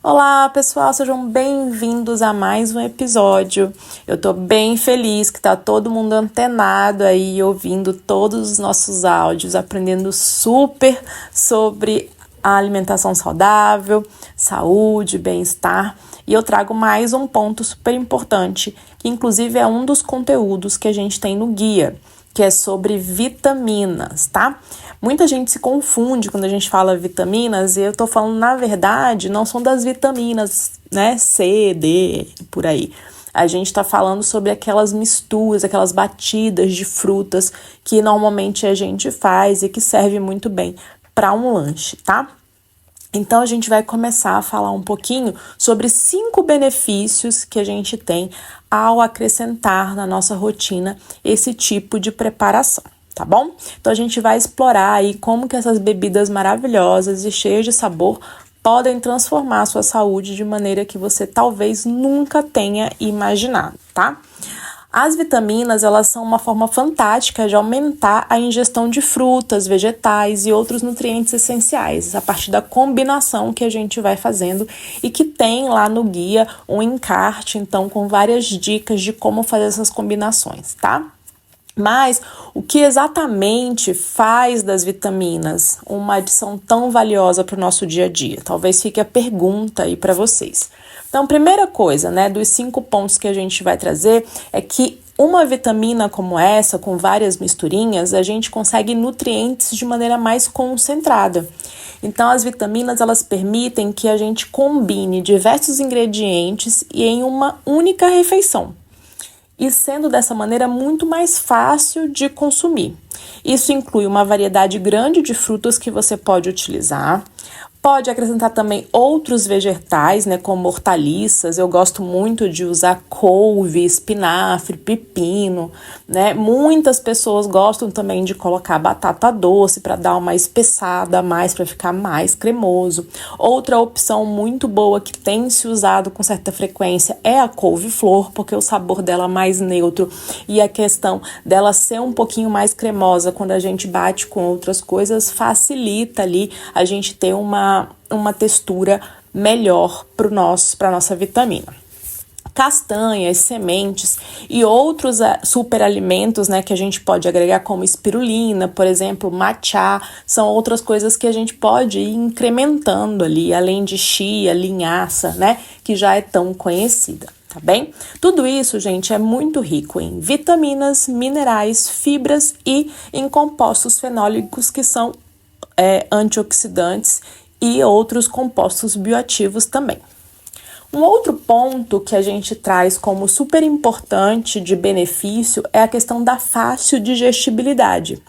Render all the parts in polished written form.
Olá pessoal, sejam bem-vindos a mais um episódio. Eu tô bem feliz que tá todo mundo antenado aí, ouvindo todos os nossos áudios, aprendendo super sobre a alimentação saudável, saúde, bem-estar. E eu trago mais um ponto super importante, que inclusive é um dos conteúdos que a gente tem no guia, que é sobre vitaminas, tá? Muita gente se confunde quando a gente fala vitaminas, e eu tô falando, na verdade, não são das vitaminas, né, C, D, por aí. A gente tá falando sobre aquelas misturas, aquelas batidas de frutas que normalmente a gente faz e que serve muito bem para um lanche, tá? Então, a gente vai começar a falar um pouquinho sobre 5 benefícios que a gente tem ao acrescentar na nossa rotina esse tipo de preparação, tá bom? Então, a gente vai explorar aí como que essas bebidas maravilhosas e cheias de sabor podem transformar a sua saúde de maneira que você talvez nunca tenha imaginado, tá? As vitaminas, elas são uma forma fantástica de aumentar a ingestão de frutas, vegetais e outros nutrientes essenciais, a partir da combinação que a gente vai fazendo e que tem lá no guia um encarte, então, com várias dicas de como fazer essas combinações, tá? Mas o que exatamente faz das vitaminas uma adição tão valiosa para o nosso dia a dia? Talvez fique a pergunta aí para vocês. Então, primeira coisa, né, dos 5 pontos que a gente vai trazer é que uma vitamina como essa, com várias misturinhas, a gente consegue nutrientes de maneira mais concentrada. Então, as vitaminas, elas permitem que a gente combine diversos ingredientes e em uma única refeição, e sendo dessa maneira muito mais fácil de consumir. Isso inclui uma variedade grande de frutas que você pode utilizar. Pode acrescentar também outros vegetais, né, como hortaliças. Eu gosto muito de usar couve, espinafre, pepino, né? Muitas pessoas gostam também de colocar batata doce para dar uma espessada a mais, para ficar mais cremoso. Outra opção muito boa que tem se usado com certa frequência é a couve-flor, porque o sabor dela é mais neutro e a questão dela ser um pouquinho mais cremosa quando a gente bate com outras coisas facilita ali a gente ter uma textura melhor para a nossa vitamina. Castanhas, sementes e outros superalimentos, né, que a gente pode agregar, como espirulina, por exemplo, matcha, são outras coisas que a gente pode ir incrementando ali, além de chia, linhaça, né, que já é tão conhecida. Tá bem? Tudo isso, gente, é muito rico em vitaminas, minerais, fibras e em compostos fenólicos que são antioxidantes e outros compostos bioativos também. Um outro ponto que a gente traz como super importante de benefício é a questão da fácil digestibilidade.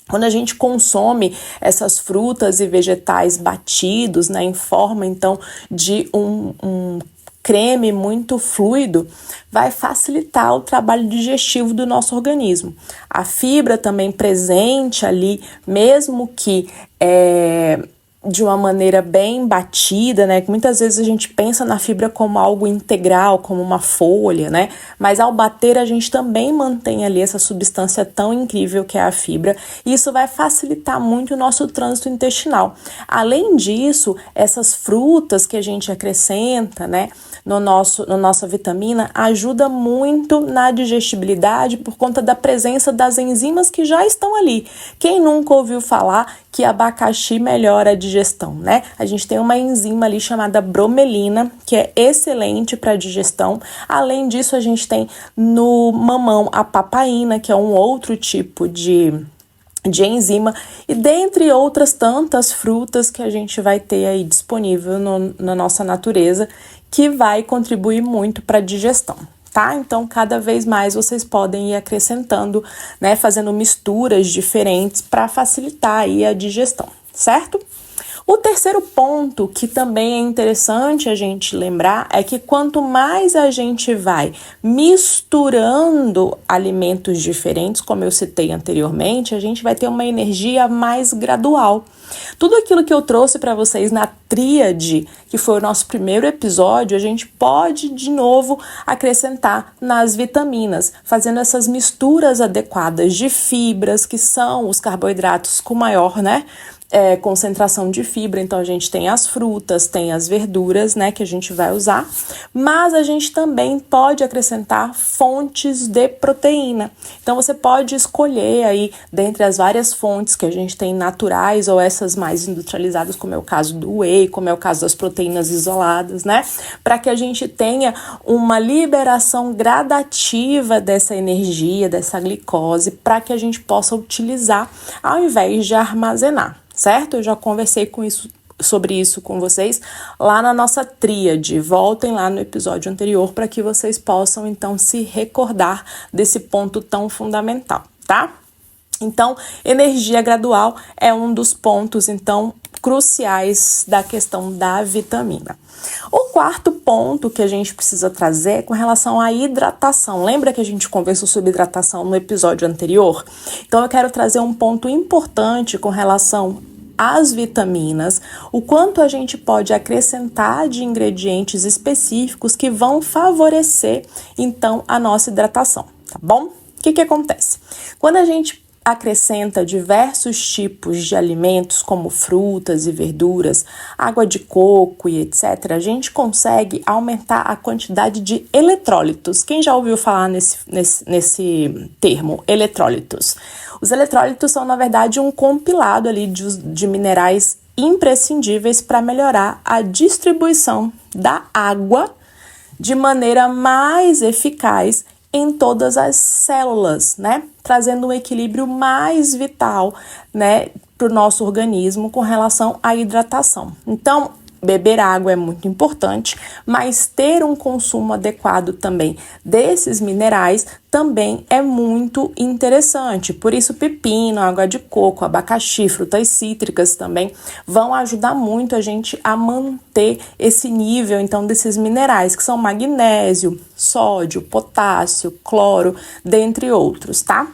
Quando a gente consome essas frutas e vegetais batidos, né, em forma então de um creme muito fluido, vai facilitar o trabalho digestivo do nosso organismo. A fibra também presente ali, mesmo que de uma maneira bem batida, né? Muitas vezes a gente pensa na fibra como algo integral, como uma folha, né? Mas ao bater a gente também mantém ali essa substância tão incrível que é a fibra, e isso vai facilitar muito o nosso trânsito intestinal. Além disso, essas frutas que a gente acrescenta, né, na nossa vitamina, ajuda muito na digestibilidade por conta da presença das enzimas que já estão ali. Quem nunca ouviu falar que abacaxi melhora a digestão, né? A gente tem uma enzima ali chamada bromelina, que é excelente para a digestão. Além disso, a gente tem no mamão a papaina, que é um outro tipo de enzima, e dentre outras tantas frutas que a gente vai ter aí disponível na nossa natureza, que vai contribuir muito para a digestão. Tá? Então, cada vez mais vocês podem ir acrescentando, né, fazendo misturas diferentes para facilitar aí a digestão, certo? O terceiro ponto que também é interessante a gente lembrar é que quanto mais a gente vai misturando alimentos diferentes, como eu citei anteriormente, a gente vai ter uma energia mais gradual. Tudo aquilo que eu trouxe para vocês na tríade, que foi o nosso primeiro episódio, a gente pode de novo acrescentar nas vitaminas, fazendo essas misturas adequadas de fibras, que são os carboidratos com maior, né, concentração de fibra, então a gente tem as frutas, tem as verduras, né, que a gente vai usar, mas a gente também pode acrescentar fontes de proteína. Então você pode escolher aí, dentre as várias fontes que a gente tem naturais ou essas mais industrializadas, como é o caso do whey, como é o caso das proteínas isoladas, né, para que a gente tenha uma liberação gradativa dessa energia, dessa glicose, para que a gente possa utilizar ao invés de armazenar. Certo? Eu já conversei sobre isso com vocês lá na nossa tríade. Voltem lá no episódio anterior para que vocês possam, então, se recordar desse ponto tão fundamental, tá? Então, energia gradual é um dos pontos, então, cruciais da questão da vitamina. O quarto ponto que a gente precisa trazer é com relação à hidratação. Lembra que a gente conversou sobre hidratação no episódio anterior? Então eu quero trazer um ponto importante com relação às vitaminas, o quanto a gente pode acrescentar de ingredientes específicos que vão favorecer, então, a nossa hidratação, tá bom? O que acontece? Quando a gente acrescenta diversos tipos de alimentos, como frutas e verduras, água de coco e etc., a gente consegue aumentar a quantidade de eletrólitos. Quem já ouviu falar nesse termo, eletrólitos? Os eletrólitos são, na verdade, um compilado ali de minerais imprescindíveis para melhorar a distribuição da água de maneira mais eficaz em todas as células, né? Trazendo um equilíbrio mais vital, né, para o nosso organismo com relação à hidratação. Então, beber água é muito importante, mas ter um consumo adequado também desses minerais também é muito interessante. Por isso, pepino, água de coco, abacaxi, frutas cítricas também vão ajudar muito a gente a manter esse nível, então, desses minerais, que são magnésio, sódio, potássio, cloro, dentre outros, tá?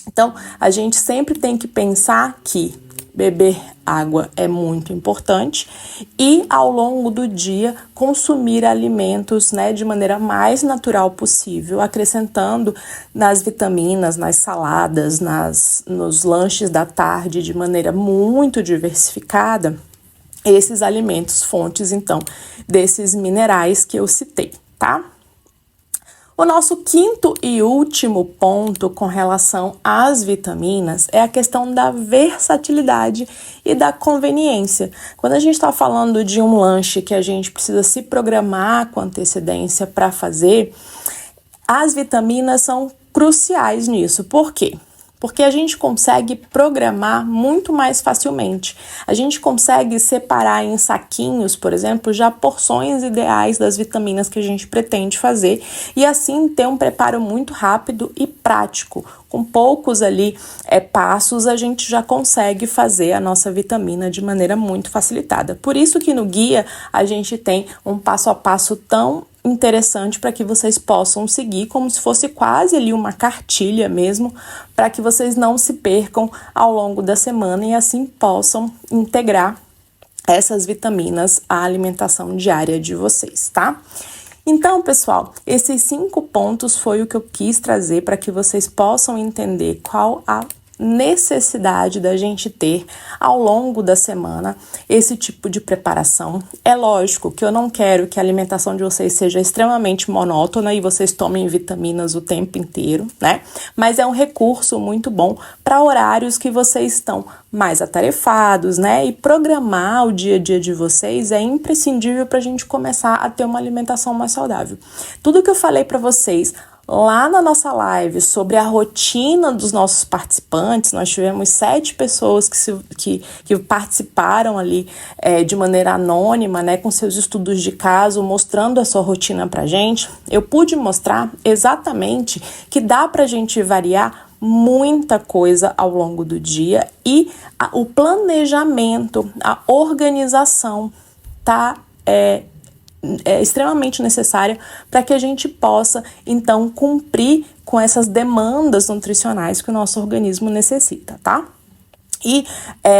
Então, a gente sempre tem que pensar que beber água é muito importante e, ao longo do dia, consumir alimentos, né, de maneira mais natural possível, acrescentando nas vitaminas, nas saladas, nos lanches da tarde, de maneira muito diversificada, esses alimentos, fontes, então, desses minerais que eu citei, tá? O nosso quinto e último ponto com relação às vitaminas é a questão da versatilidade e da conveniência. Quando a gente está falando de um lanche que a gente precisa se programar com antecedência para fazer, as vitaminas são cruciais nisso. Por quê? Porque a gente consegue programar muito mais facilmente. A gente consegue separar em saquinhos, por exemplo, já porções ideais das vitaminas que a gente pretende fazer e assim ter um preparo muito rápido e prático. Com poucos ali passos, a gente já consegue fazer a nossa vitamina de maneira muito facilitada. Por isso que no guia a gente tem um passo a passo tão interessante para que vocês possam seguir, como se fosse quase ali uma cartilha mesmo, para que vocês não se percam ao longo da semana e assim possam integrar essas vitaminas à alimentação diária de vocês, tá? Então, pessoal, esses 5 pontos foi o que eu quis trazer para que vocês possam entender qual a necessidade da gente ter ao longo da semana esse tipo de preparação. É lógico que eu não quero que a alimentação de vocês seja extremamente monótona e vocês tomem vitaminas o tempo inteiro, né? Mas é um recurso muito bom para horários que vocês estão mais atarefados, né? E programar o dia a dia de vocês é imprescindível para a gente começar a ter uma alimentação mais saudável. Tudo que eu falei para vocês lá na nossa live sobre a rotina dos nossos participantes, nós tivemos 7 pessoas que participaram ali de maneira anônima, né, com seus estudos de caso, mostrando a sua rotina pra gente. Eu pude mostrar exatamente que dá pra gente variar muita coisa ao longo do dia e o planejamento, a organização é extremamente necessária para que a gente possa, então, cumprir com essas demandas nutricionais que o nosso organismo necessita, tá? E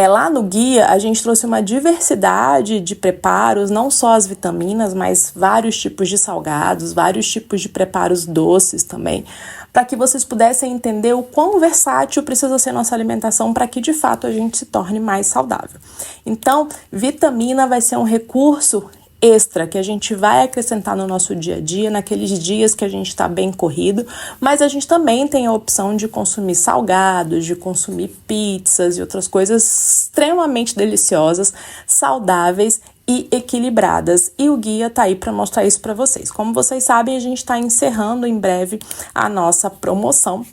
lá no guia a gente trouxe uma diversidade de preparos, não só as vitaminas, mas vários tipos de salgados, vários tipos de preparos doces também, para que vocês pudessem entender o quão versátil precisa ser nossa alimentação para que de fato a gente se torne mais saudável. Então, vitamina vai ser um recurso extra que a gente vai acrescentar no nosso dia a dia, naqueles dias que a gente está bem corrido, mas a gente também tem a opção de consumir salgados, de consumir pizzas e outras coisas extremamente deliciosas, saudáveis e equilibradas, e o guia tá aí para mostrar isso para vocês. Como vocês sabem, a gente está encerrando em breve a nossa promoção.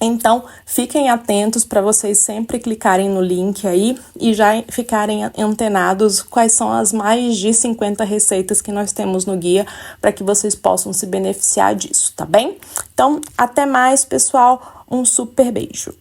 Então, fiquem atentos para vocês sempre clicarem no link aí e já ficarem antenados quais são as mais de 50 receitas que nós temos no guia para que vocês possam se beneficiar disso, tá bem? Então, até mais, pessoal. Um super beijo!